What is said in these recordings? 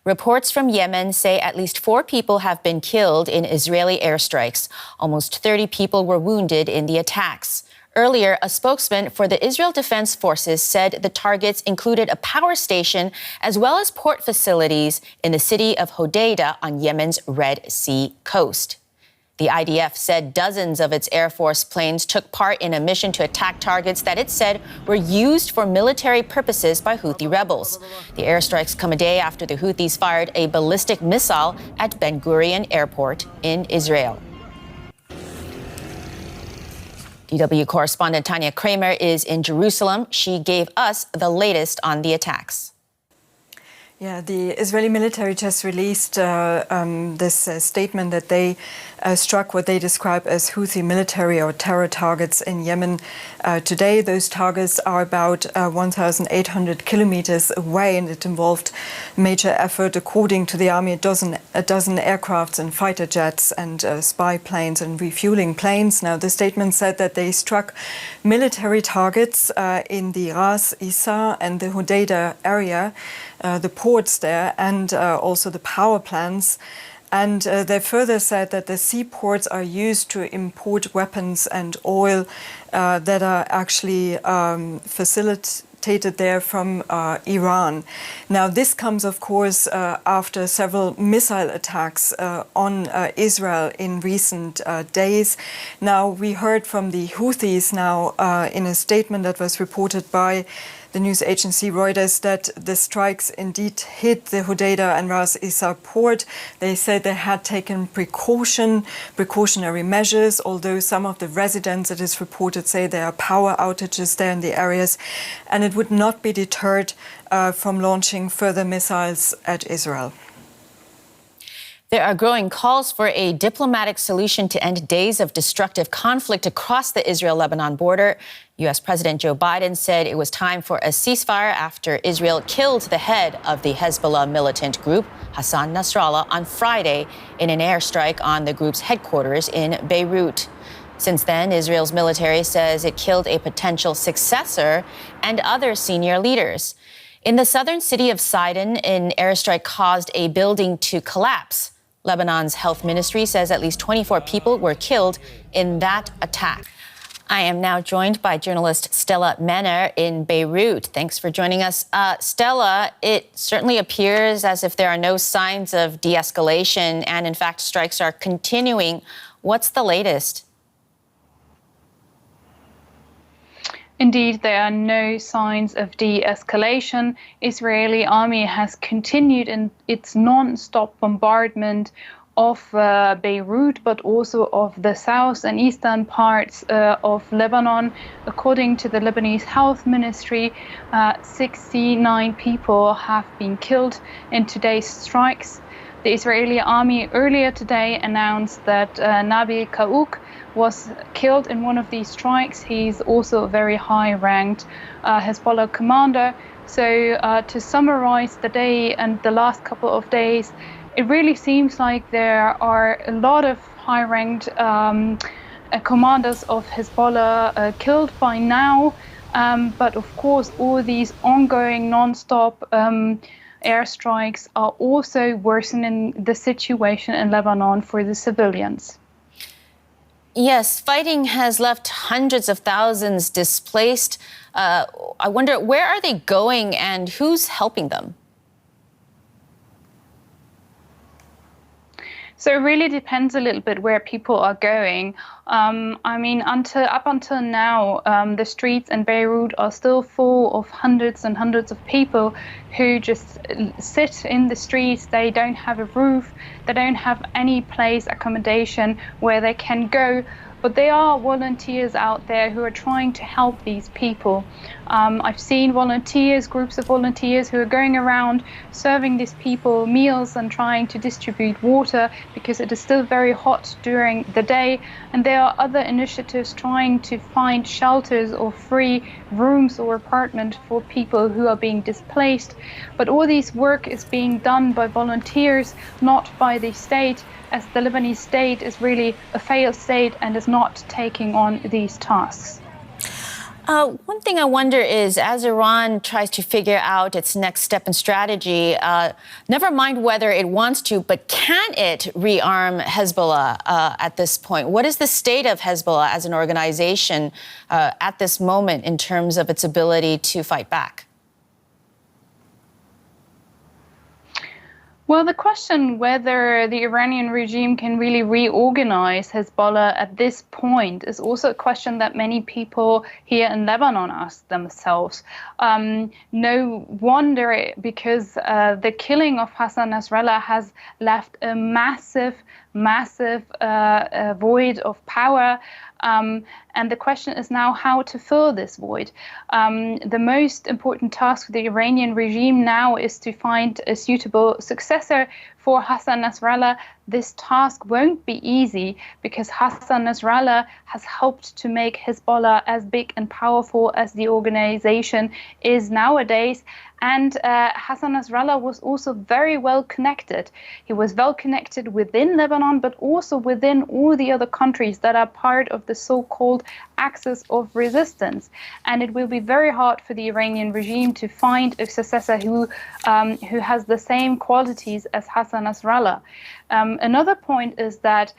Reports from Yemen say at least 4 people have been killed in Israeli airstrikes. Almost 30 people were wounded in the attacks. Earlier, a spokesman for the Israel Defense Forces said the targets included a power station as well as port facilities in the city of Hodeidah on Yemen's Red Sea coast. The IDF said dozens of its Air Force planes took part in a mission to attack targets that it said were used for military purposes by Houthi rebels. The airstrikes come a day after the Houthis fired a ballistic missile at Ben Gurion airport in Israel. DW correspondent Tania Krämer is in Jerusalem. She gave us the latest on the attacks. Yeah, the Israeli military just released this statement that they struck what they describe as Houthi military or terror targets in Yemen today. Those targets are about 1,800 kilometers away, and it involved major effort, according to the army, a dozen aircrafts and fighter jets and spy planes and refueling planes. Now, the statement said that they struck military targets in the Ras Isa and the Hodeidah area, the ports there, and also the power plants. And they further said that the seaports are used to import weapons and oil that are actually facilitated there from Iran. Now, this comes, of course, after several missile attacks on Israel in recent days. Now, we heard from the Houthis now in a statement that was reported by the news agency Reuters that the strikes indeed hit the Hodeidah and Ras Isa port. They said they had taken precautionary measures, although some of the residents, it is reported, say there are power outages there in the areas, and it would not be deterred from launching further missiles at Israel. There are growing calls for a diplomatic solution to end days of destructive conflict across the Israel-Lebanon border. U.S. President Joe Biden said it was time for a ceasefire after Israel killed the head of the Hezbollah militant group, Hassan Nasrallah, on Friday in an airstrike on the group's headquarters in Beirut. Since then, Israel's military says it killed a potential successor and other senior leaders. In the southern city of Sidon, an airstrike caused a building to collapse. Lebanon's health ministry says at least 24 people were killed in that attack. I am now joined by journalist Stella Männer in Beirut. Thanks for joining us. Stella, it certainly appears as if there are no signs of de-escalation, and in fact, strikes are continuing. What's the latest? Indeed, there are no signs of de-escalation. Israeli army has continued in its non-stop bombardment of Beirut, but also of the south and eastern parts of Lebanon. According to the Lebanese health ministry, 69 people have been killed in today's strikes. The Israeli army earlier today announced that Nabil Kaouk was killed in one of these strikes. He's also a very high-ranked Hezbollah commander. So to summarize the day and the last couple of days, it really seems like there are a lot of high-ranked commanders of Hezbollah killed by now. But of course, all these ongoing non-stop airstrikes are also worsening the situation in Lebanon for the civilians. Yes, fighting has left hundreds of thousands displaced. I wonder, where are they going and who's helping them? So it really depends a little bit where people are going. I mean, up until now, the streets in Beirut are still full of hundreds and hundreds of people who just sit in the streets. They don't have a roof. They don't have any place accommodation where they can go. But there are volunteers out there who are trying to help these people. I've seen volunteers, groups of volunteers who are going around serving these people meals and trying to distribute water because it is still very hot during the day. And there are other initiatives trying to find shelters or free rooms or apartments for people who are being displaced. But all this work is being done by volunteers, not by the state, as the Lebanese state is really a failed state and is not taking on these tasks. One thing I wonder is, as Iran tries to figure out its next step in strategy, never mind whether it wants to, but can it rearm Hezbollah at this point? What is the state of Hezbollah as an organization at this moment in terms of its ability to fight back? Well, the question whether the Iranian regime can really reorganize Hezbollah at this point is also a question that many people here in Lebanon ask themselves. No wonder, because the killing of Hassan Nasrallah has left a massive void of power. And the question is now how to fill this void. The most important task for the Iranian regime now is to find a suitable successor for Hassan Nasrallah. This task won't be easy because Hassan Nasrallah has helped to make Hezbollah as big and powerful as the organization is nowadays. And Hassan Nasrallah was also very well connected. He was well connected within Lebanon, but also within all the other countries that are part of the so-called axis of resistance. And it will be very hard for the Iranian regime to find a successor who has the same qualities as Hassan Nasrallah. Another point is that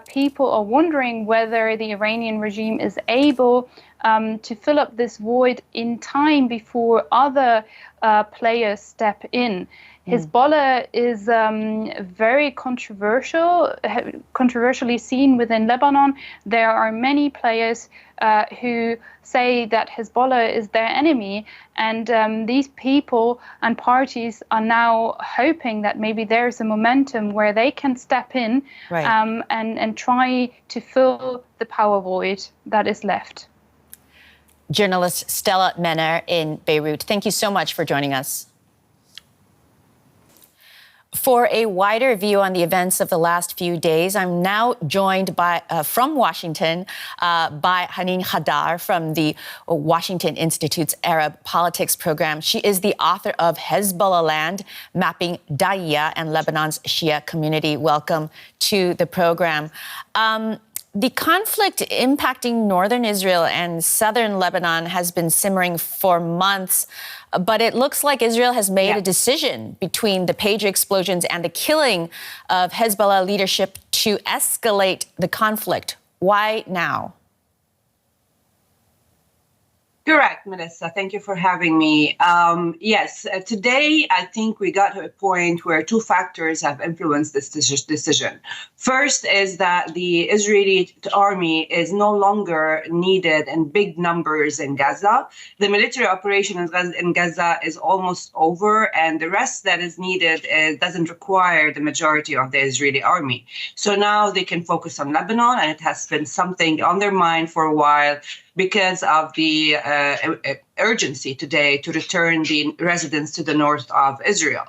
people are wondering whether the Iranian regime is able to fill up this void in time before other players step in. Hezbollah is very controversially seen within Lebanon. There are many players who say that Hezbollah is their enemy, and these people and parties are now hoping that maybe there's a momentum where they can step in and try to fill the power void that is left. Journalist Stella Männer in Beirut, thank you so much for joining us. For a wider view on the events of the last few days, I'm now joined from Washington by Hanin Ghaddar from the Washington Institute's Arab Politics program. She is the author of Hezbollah Land, Mapping Da'iya and Lebanon's Shia Community. Welcome to the program. The conflict impacting northern Israel and southern Lebanon has been simmering for months, but it looks like Israel has made a decision between the pager explosions and the killing of Hezbollah leadership to escalate the conflict. Why now? Correct, Melissa. Thank you for having me. Yes, today I think we got to a point where two factors have influenced this decision. First is that the Israeli army is no longer needed in big numbers in Gaza. The military operation in Gaza is almost over, and the rest that is needed doesn't require the majority of the Israeli army. So now they can focus on Lebanon, and it has been something on their mind for a while, because of the urgency today to return the residents to the north of Israel.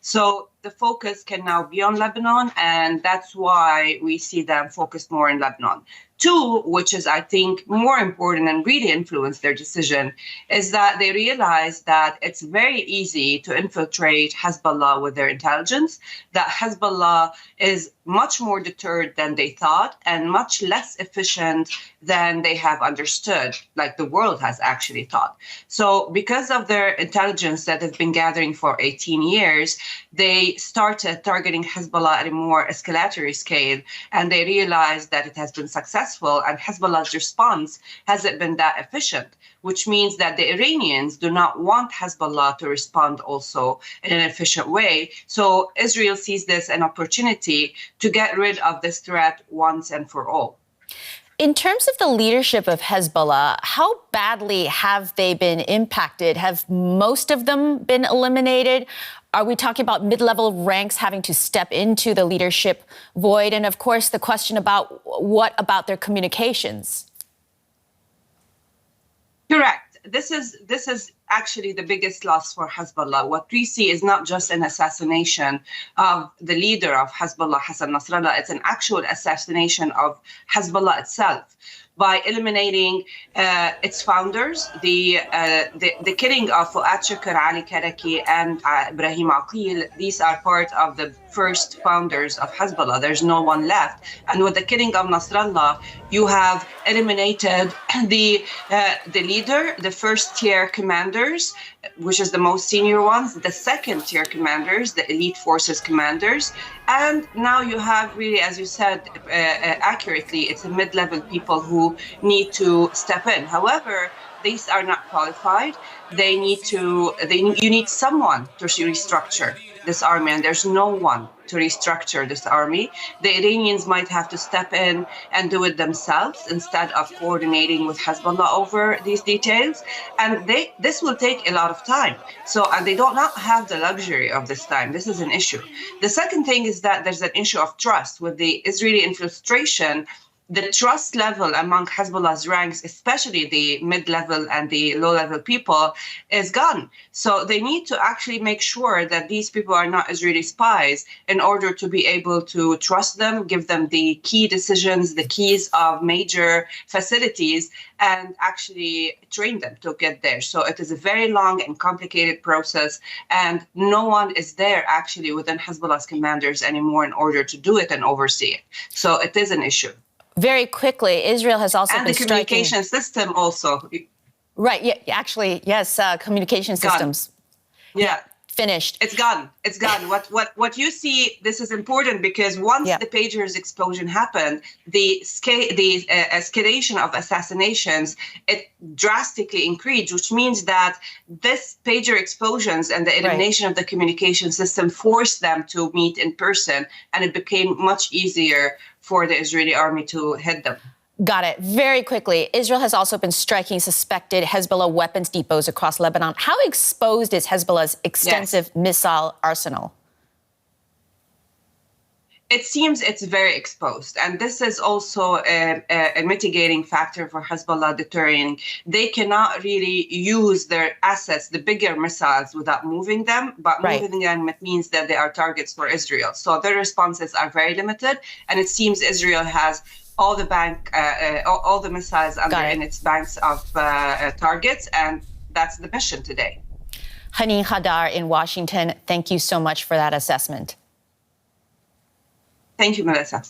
So the focus can now be on Lebanon, and that's why we see them focused more in Lebanon. Two, which is, I think, more important and really influenced their decision, is that they realized that it's very easy to infiltrate Hezbollah with their intelligence, that Hezbollah is much more deterred than they thought and much less efficient than they have understood, like the world has actually thought. So because of their intelligence that has been gathering for 18 years, they started targeting Hezbollah at a more escalatory scale, and they realized that it has been successful, and Hezbollah's response hasn't been that efficient, which means that the Iranians do not want Hezbollah to respond also in an efficient way. So Israel sees this an opportunity to get rid of this threat once and for all. In terms of the leadership of Hezbollah, how badly have they been impacted? Have most of them been eliminated? Are we talking about mid-level ranks having to step into the leadership void? And of course, the question about what about their communications? Correct. This is actually the biggest loss for Hezbollah. What we see is not just an assassination of the leader of Hezbollah, Hassan Nasrallah. It's an actual assassination of Hezbollah itself. by eliminating its founders. The killing of Fuad Shukr, Ali Karaki, and Ibrahim Aqil, these are part of the first founders of Hezbollah. There's no one left. And with the killing of Nasrallah, you have eliminated the leader, the first-tier commanders, which is the most senior ones, the second-tier commanders, the elite forces commanders, and now you have really, as you said accurately, it's the mid-level people who need to step in. However, these are not qualified. You need someone to restructure this army, and there's no one to restructure this army. The Iranians might have to step in and do it themselves instead of coordinating with Hezbollah over these details. And this will take a lot of time. And they do not have the luxury of this time. This is an issue. The second thing is that there's an issue of trust with the Israeli infiltration. The trust level among Hezbollah's ranks, especially the mid-level and the low-level people, is gone. So they need to actually make sure that these people are not Israeli spies in order to be able to trust them, give them the key decisions, the keys of major facilities, and actually train them to get there. So it is a very long and complicated process, and no one is there actually within Hezbollah's commanders anymore in order to do it and oversee it. So it is an issue. Very quickly, Israel has also been been striking... And the communication system also. Right, yeah, actually, yes, communication systems. Yeah. Finished. It's gone. It's gone. What you see, this is important because once the pagers explosion happened, the escalation of assassinations, it drastically increased, which means that this pager explosions and the elimination of the communication system forced them to meet in person, and it became much easier for the Israeli army to hit them. Got it. Very quickly, Israel has also been striking suspected Hezbollah weapons depots across Lebanon. How exposed is Hezbollah's extensive missile arsenal? It seems it's very exposed. And this is also a mitigating factor for Hezbollah deterring. They cannot really use their assets, the bigger missiles, without moving them. But moving them means that they are targets for Israel. So their responses are very limited. And it seems Israel has all the missiles in its banks of targets, and that's the mission today. Hanin Ghaddar in Washington, thank you so much for that assessment. Thank you, Melissa.